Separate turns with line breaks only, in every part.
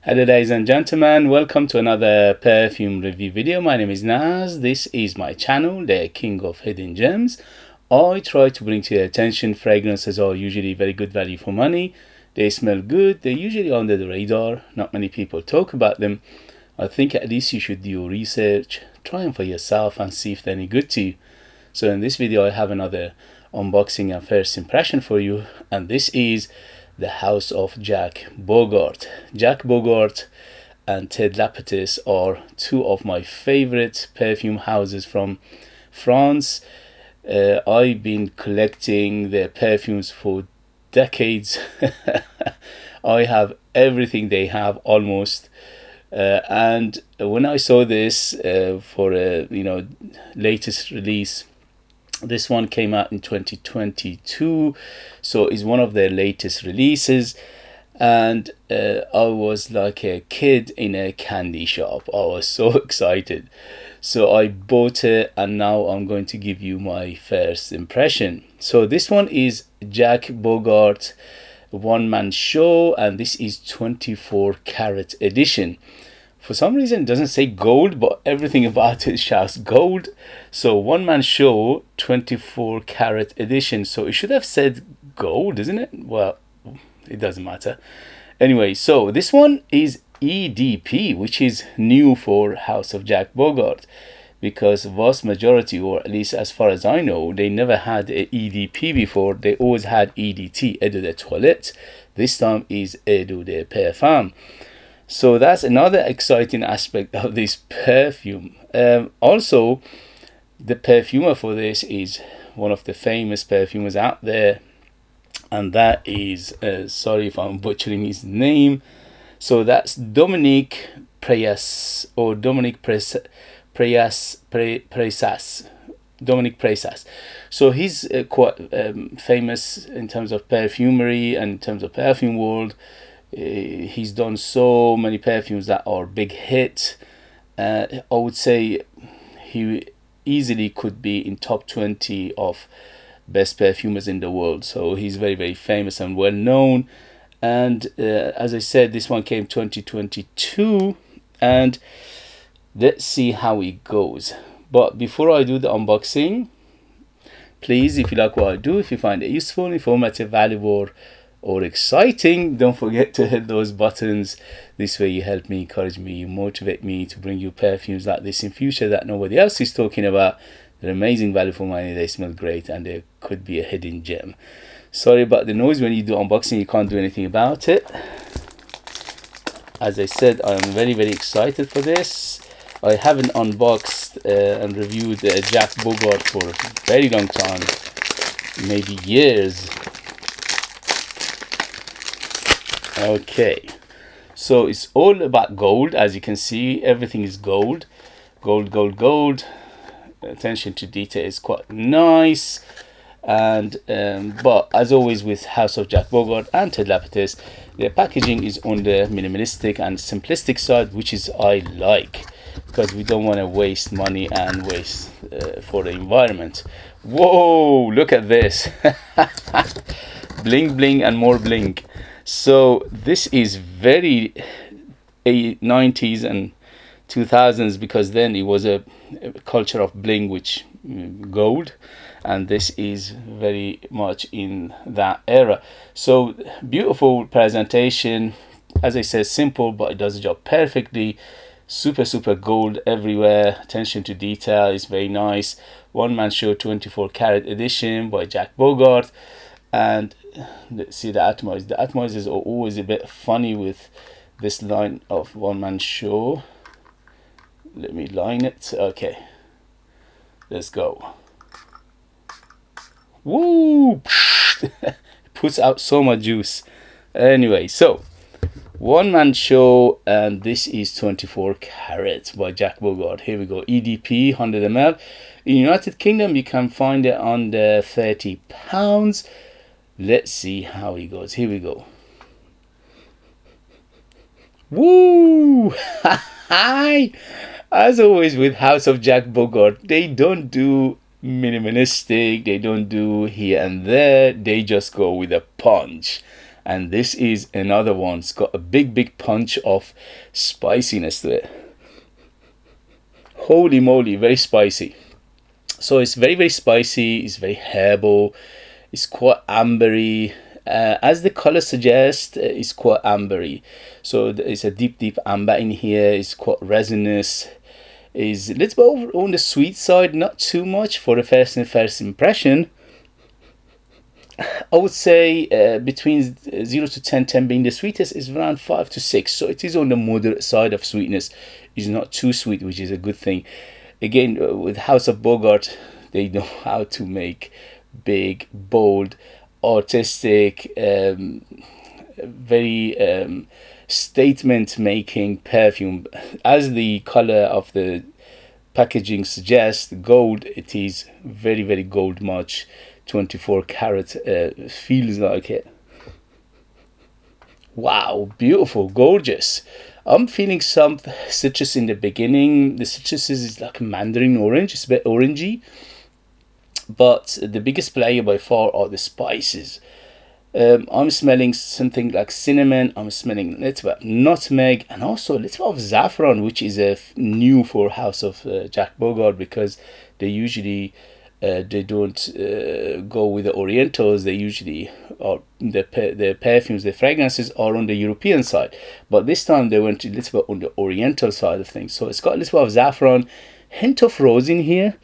Hello ladies and gentlemen, welcome to another perfume review video. My name is Naz. This is my channel, the King of Hidden Gems. I try to bring to your attention fragrances are usually very good value for money. They smell good, they're usually under the radar, not many people talk about them. I think at least you should do your research, try them for yourself and see if they're any good to you. So in this video I have another unboxing and first impression for you, and this is the house of Jacques Bogart. Jacques Bogart and Ted Lapetis are two of my favorite perfume houses from France. I've been collecting their perfumes for decades. I have everything they have almost. And when I saw this for a latest release, this one came out in 2022, so it's one of their latest releases, and I was like a kid in a candy shop. I was so excited, so I bought it, and now I'm going to give you my first impression. So this one is Jacques Bogart one-man show, and this is 24 karat edition. For some reason it doesn't say gold, but everything about it shouts gold. So one-man show 24 karat edition, so it should have said gold, isn't it? Well, it doesn't matter. Anyway, so this one is EDP, which is new for House of Jacques Bogart, because vast majority, or at least as far as I know, they never had a EDP before. They always had EDT, Eau de Toilette. This time is Eau de Parfum. So that's another exciting aspect of this perfume. Also, the perfumer for this is one of the famous perfumers out there, and that is, sorry if I'm butchering his name, so that's Dominique Preyas, or Dominique Preyas. Dominique Preyas. So he's quite famous in terms of perfumery and in terms of perfume world. He's done so many perfumes that are big hit. I would say he easily could be in top 20 of best perfumers in the world. So he's very, very famous and well known. And as I said, this one came 2022, and let's see how it goes. But before I do the unboxing, please, if you like what I do, if you find it useful, informative, valuable, or exciting, don't forget to hit those buttons. This way you help me, encourage me, you motivate me to bring you perfumes like this in future that nobody else is talking about. They're amazing value for money, they smell great, and they could be a hidden gem. Sorry about the noise. When you do unboxing, you can't do anything about it. As I said, I'm very, very excited for this. I haven't unboxed and reviewed Jacques Bogart for a very long time, maybe years. Okay, so it's all about gold. As you can see, everything is gold. Gold, gold, gold. Attention to detail is quite nice. And but as always with House of Jacques Bogart and Ted Lapetis, their packaging is on the minimalistic and simplistic side, which is I like, because we don't want to waste money and waste for the environment. Whoa, look at this. Bling bling and more bling. So this is very 90s and 2000s, because then it was a culture of bling, which gold, and this is very much in that era. So beautiful presentation, as I said, simple, but it does the job perfectly. Super gold everywhere. Attention to detail is very nice. One man show 24 karat edition by Jacques Bogart. And let's see the atomize. The atomizers are always a bit funny with this line of one man show. Let me line it. Okay, let's go. Woo! Puts out so much juice. Anyway, so one man show, and this is 24 karat by Jacques Bogart. Here we go. EDP 100 ml. In United Kingdom you can find it under £30. Let's see how it goes. Here we go. Woo! Hi! As always with House of Jacques Bogart, they don't do minimalistic, they don't do here and there, they just go with a punch. and this is another one. It's got a big punch of spiciness to it. Holy moly, very spicy. So it's very spicy, it's very herbal, it's quite ambery. As the color suggests, it's quite ambery. So it's a deep amber in here. It's quite resinous. Is a little bit on the sweet side, not too much for the first impression. I would say between 0 to 10, 10 being the sweetest, is around 5 to 6. So it is on the moderate side of sweetness. It's not too sweet, which is a good thing. Again, with House of Bogart, they know how to make big, bold, artistic, very statement-making perfume. As the color of the packaging suggests, gold, it is very gold much. 24 karat, feels like it. Wow, beautiful, gorgeous. I'm feeling some citrus in the beginning. The citrus is like a mandarin orange. It's a bit orangey, but the biggest player by far are the spices. I'm smelling something like cinnamon. I'm smelling a little bit of nutmeg, and also a little bit of saffron, which is new for House of Jacques Bogart, because they usually they don't go with the Orientals. They usually are the perfumes, the fragrances are on the European side, but this time they went a little bit on the Oriental side of things. So it's got a little bit of saffron, hint of rose in here.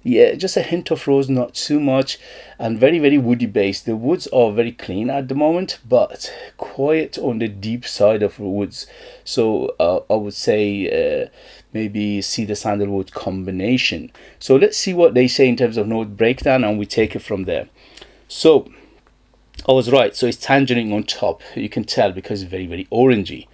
Yeah, just a hint of rose, not too much, and very woody base. The woods are very clean at the moment, but quite on the deep side of woods. So I would say maybe cedar sandalwood combination. So let's see what they say in terms of note breakdown, and we take it from there. So I was right. So it's tangerine on top. You can tell because it's very orangey.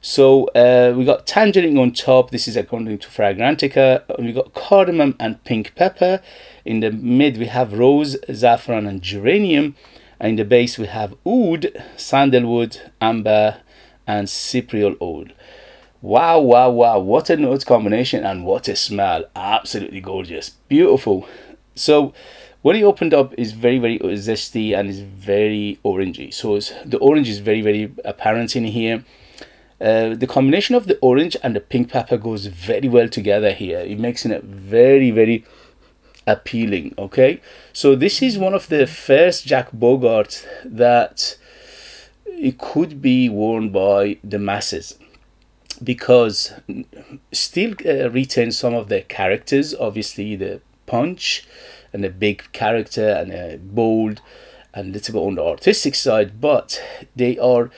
So we got tangerine on top. This is according to Fragrantica. We got cardamom and pink pepper. In the mid we have rose, saffron and geranium. And in the base we have oud, sandalwood, amber and cypriol oil. Wow, what a note combination, and what a smell. Absolutely gorgeous, beautiful. So when it opened up, is very zesty and is very orangey. So the orange is very apparent in here. The combination of the orange and the pink pepper goes very well together here. It makes it very appealing. Okay, so this is one of the first Jacques Bogart that it could be worn by the masses, because still retains some of the characters, obviously the punch and the big character and a bold and a little bit on the artistic side, but they are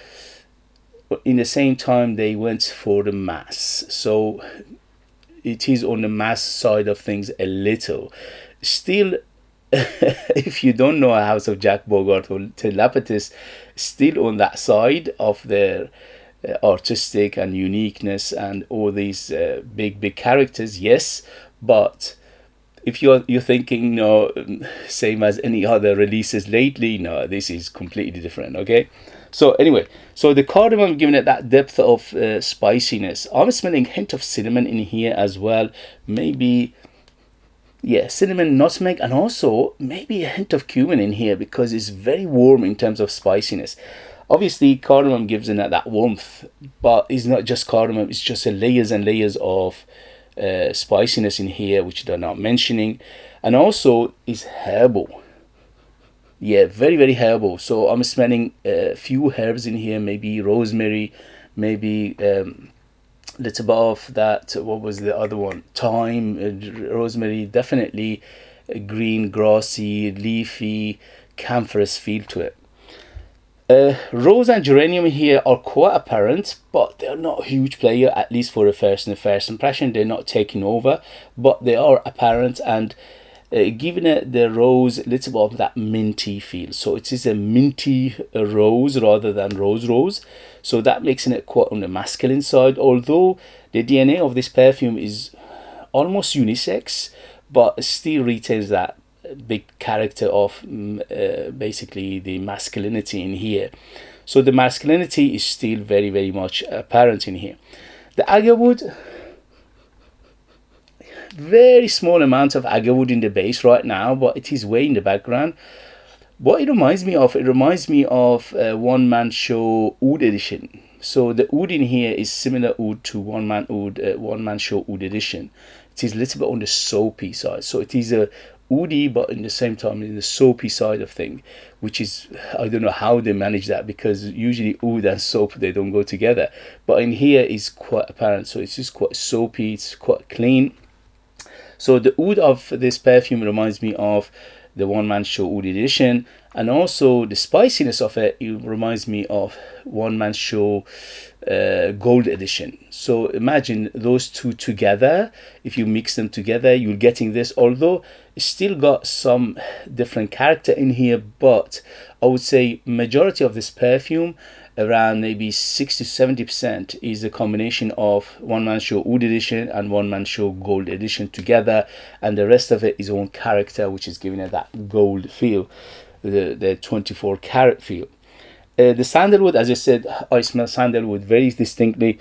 in the same time they went for the mass. So it is on the mass side of things a little. Still, if you don't know a House of Jacques Bogart or Telepatis, still on that side of their artistic and uniqueness and all these big characters, yes. But if you're thinking, no, same as any other releases lately, no, this is completely different. Okay, so anyway, so the cardamom giving it that depth of spiciness. I'm smelling a hint of cinnamon in here as well, maybe, yeah, cinnamon, nutmeg, and also maybe a hint of cumin in here, because it's very warm in terms of spiciness. Obviously cardamom gives in that warmth, but it's not just cardamom, it's just layers and layers of spiciness in here, which they're not mentioning. And also is herbal. Yeah, very herbal. So I'm smelling a few herbs in here, maybe rosemary, maybe little bit of that, what was the other one, thyme, rosemary, definitely green, grassy, leafy, camphorous feel to it. Rose and geranium here are quite apparent, but they're not a huge player, at least for the first impression. They're not taking over, but they are apparent, and giving it the rose a little bit of that minty feel. So it is a minty rose rather than rose. So that makes it quite on the masculine side, although the DNA of this perfume is almost unisex, but still retains that big character of basically the masculinity in here. So the masculinity is still very much apparent in here. The agarwood, very small amount of agarwood in the base right now, but it is way in the background. What it reminds me of, it reminds me of One Man Show Oud Edition. So the oud in here is similar oud to One Man Show Oud Edition. It is a little bit on the soapy side. So it is a oudi, but in the same time in the soapy side of thing, which is, I don't know how they manage that, because usually oud and soap, they don't go together. But in here is quite apparent. So it's just quite soapy, it's quite clean. So the oud of this perfume reminds me of the One Man Show Oud Edition, and also the spiciness of it, it reminds me of One Man Show Gold Edition. So imagine those two together. If you mix them together, you're getting this, although it's still got some different character in here, but I would say majority of this perfume, around maybe 60-70%, is a combination of One Man Show Oud Edition and One Man Show Gold Edition together, and the rest of it is own character, which is giving it that gold feel, the 24 karat feel. The sandalwood, as I said, I smell sandalwood very distinctly,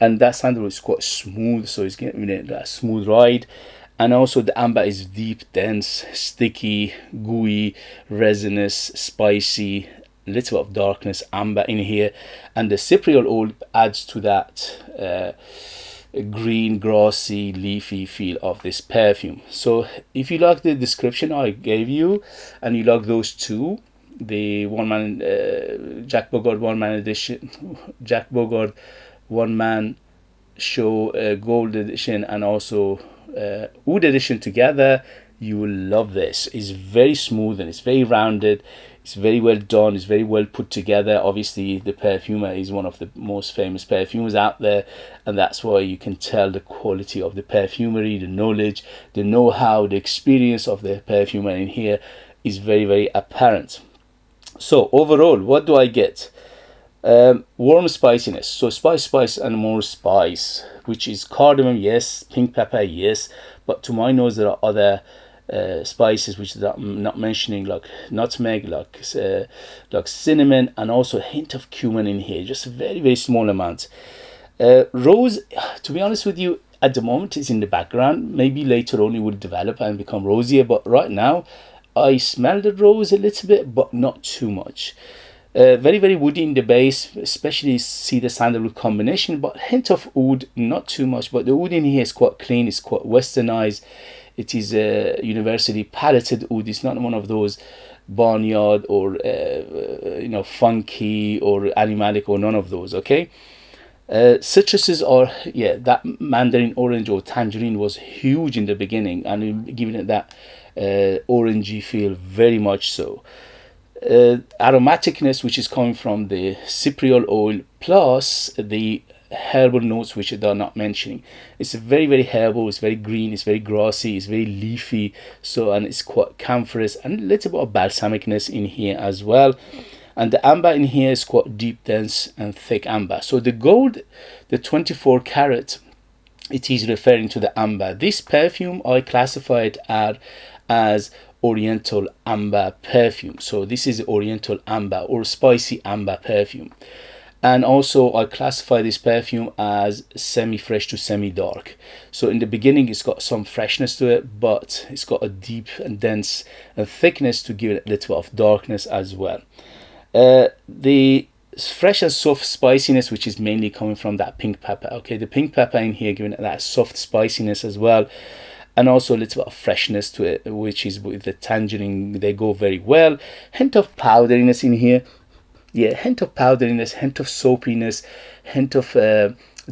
and that sandalwood is quite smooth, so it's giving it that smooth ride. And also the amber is deep, dense, sticky, gooey, resinous, spicy, little of darkness, amber in here, and the cypriol oil adds to that green, grassy, leafy feel of this perfume. So if you like the description I gave you, and you like those two, the Jacques Bogart One Man Edition, Jacques Bogart One Man Show Gold Edition, and also Oud Edition together, you will love this. It's very smooth and it's very rounded. It's very well done. It's very well put together. Obviously, the perfumer is one of the most famous perfumers out there, and that's why you can tell the quality of the perfumery, the knowledge, the know-how, the experience of the perfumer in here is very, very apparent. So overall, what do I get? Warm spiciness, so spice and more spice, which is cardamom, yes, pink pepper, yes, but to my nose there are other spices which I'm not mentioning, like nutmeg, like cinnamon, and also a hint of cumin in here, just a very, very small amount. Rose, to be honest with you, at the moment is in the background. Maybe later on it will develop and become rosier, but right now I smell the rose a little bit, but not too much. Very, very woody in the base, especially see the sandalwood combination, but hint of oud, not too much. But the oud in here is quite clean, it's quite westernized. It is a universally palated oud. It's not one of those barnyard or funky or animalic or none of those. Okay. Citruses are, yeah, that mandarin orange or tangerine was huge in the beginning, and giving it that orangey feel, very much so. Aromaticness, which is coming from the cypriol oil, plus the herbal notes which they're not mentioning. It's very, very herbal, it's very green, it's very grassy, it's very leafy, so, and it's quite camphorous, and a little bit of balsamicness in here as well. And the amber in here is quite deep, dense, and thick amber. So the gold, the 24 karat, it is referring to the amber. This perfume I classified as Oriental Amber perfume. So this is Oriental Amber or spicy amber perfume. And also I classify this perfume as semi-fresh to semi-dark. So in the beginning it's got some freshness to it, but it's got a deep and dense and thickness to give it a little bit of darkness as well. The fresh and soft spiciness, which is mainly coming from that pink pepper. Okay, the pink pepper in here giving it that soft spiciness as well, and also a little bit of freshness to it, which is with the tangerine, they go very well. Hint of powderiness in here, yeah, hint of powderiness, hint of soapiness, hint of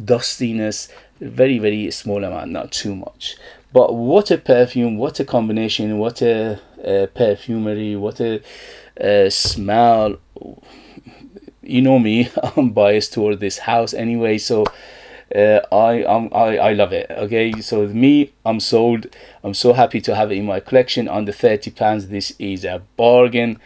dustiness, very, very small amount, not too much. But what a perfume, what a combination, what a perfumery, what a smell. You know me, I'm biased toward this house anyway, so I love it. Okay, so me, I'm sold. I'm so happy to have it in my collection. Under £30, this is a bargain.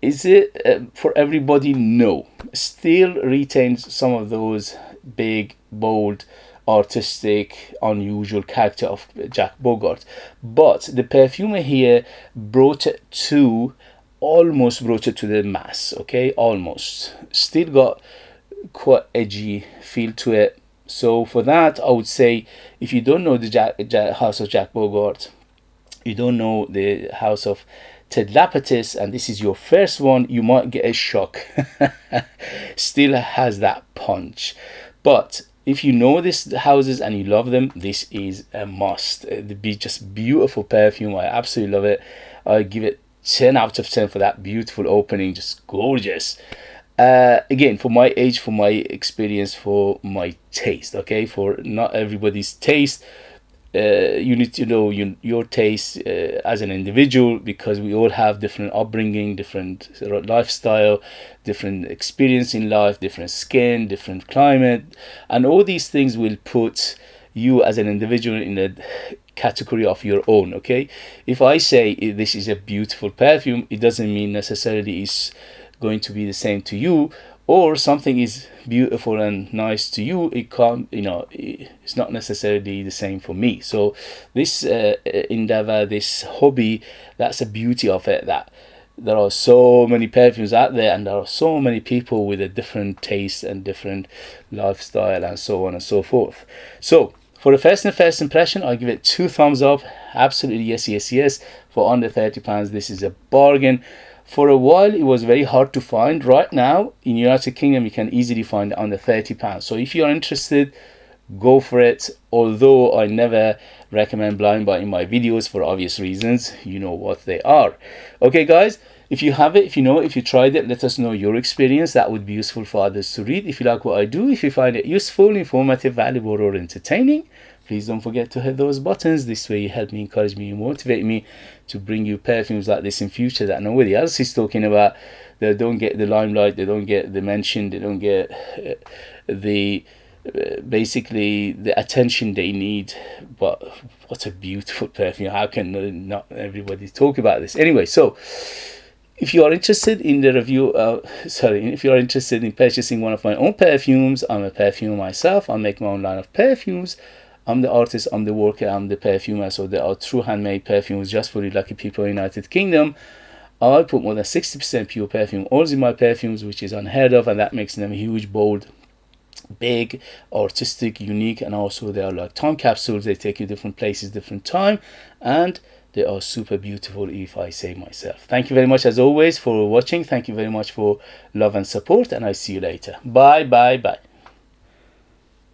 Is it for everybody? No. Still retains some of those big, bold, artistic, unusual character of Jacques Bogart, but the perfumer here almost brought it to the mass. Okay, almost. Still got quite edgy feel to it. So for that, I would say, if you don't know the house of Jacques Bogart, you don't know the house of Tedlapatis, and this is your first one, you might get a shock. Still has that punch. But if you know these houses and you love them, this is a must. It'd be just beautiful perfume. I absolutely love it. I give it 10 out of 10 for that beautiful opening. Just gorgeous. Again, for my age, for my experience, for my taste, okay? For not everybody's taste. You need to know your taste as an individual, because we all have different upbringing, different lifestyle, different experience in life, different skin, different climate, and all these things will put you as an individual in a category of your own. Okay, if I say this is a beautiful perfume, it doesn't mean necessarily it's going to be the same to you, or something is beautiful and nice to you, it can't, it's not necessarily the same for me. So this endeavor, this hobby, that's the beauty of it, that there are so many perfumes out there, and there are so many people with a different taste and different lifestyle and so on and so forth. So for the first impression, I give it 2 thumbs up. Absolutely, yes, yes, yes. For under £30, this is a bargain. For a while, it was very hard to find. Right now, in United Kingdom, you can easily find it under £30. So if you are interested, go for it. Although I never recommend blind buy in my videos for obvious reasons. You know what they are. Okay, guys, if you have it, if you know it, if you tried it, let us know your experience. That would be useful for others to read. If you like what I do, if you find it useful, informative, valuable, or entertaining, please don't forget to hit those buttons. This way you help me, encourage me, motivate me to bring you perfumes like this in future that nobody else is talking about. They don't get the limelight, they don't get the mention, they don't get basically the attention they need. But what a beautiful perfume. How can not everybody talk about this? Anyway, so if you are interested in the review, if you are interested in purchasing one of my own perfumes, I'm a perfumer myself. I make my own line of perfumes. I'm the artist, I'm the worker, I'm the perfumer. So there are true handmade perfumes just for the lucky people in the United Kingdom. I put more than 60% pure perfume oils in my perfumes, which is unheard of, and that makes them huge, bold, big, artistic, unique, and also they are like time capsules. They take you different places, different time, and they are super beautiful, if I say myself. Thank you very much as always for watching. Thank you very much for love and support, and I see you later. Bye, bye, bye.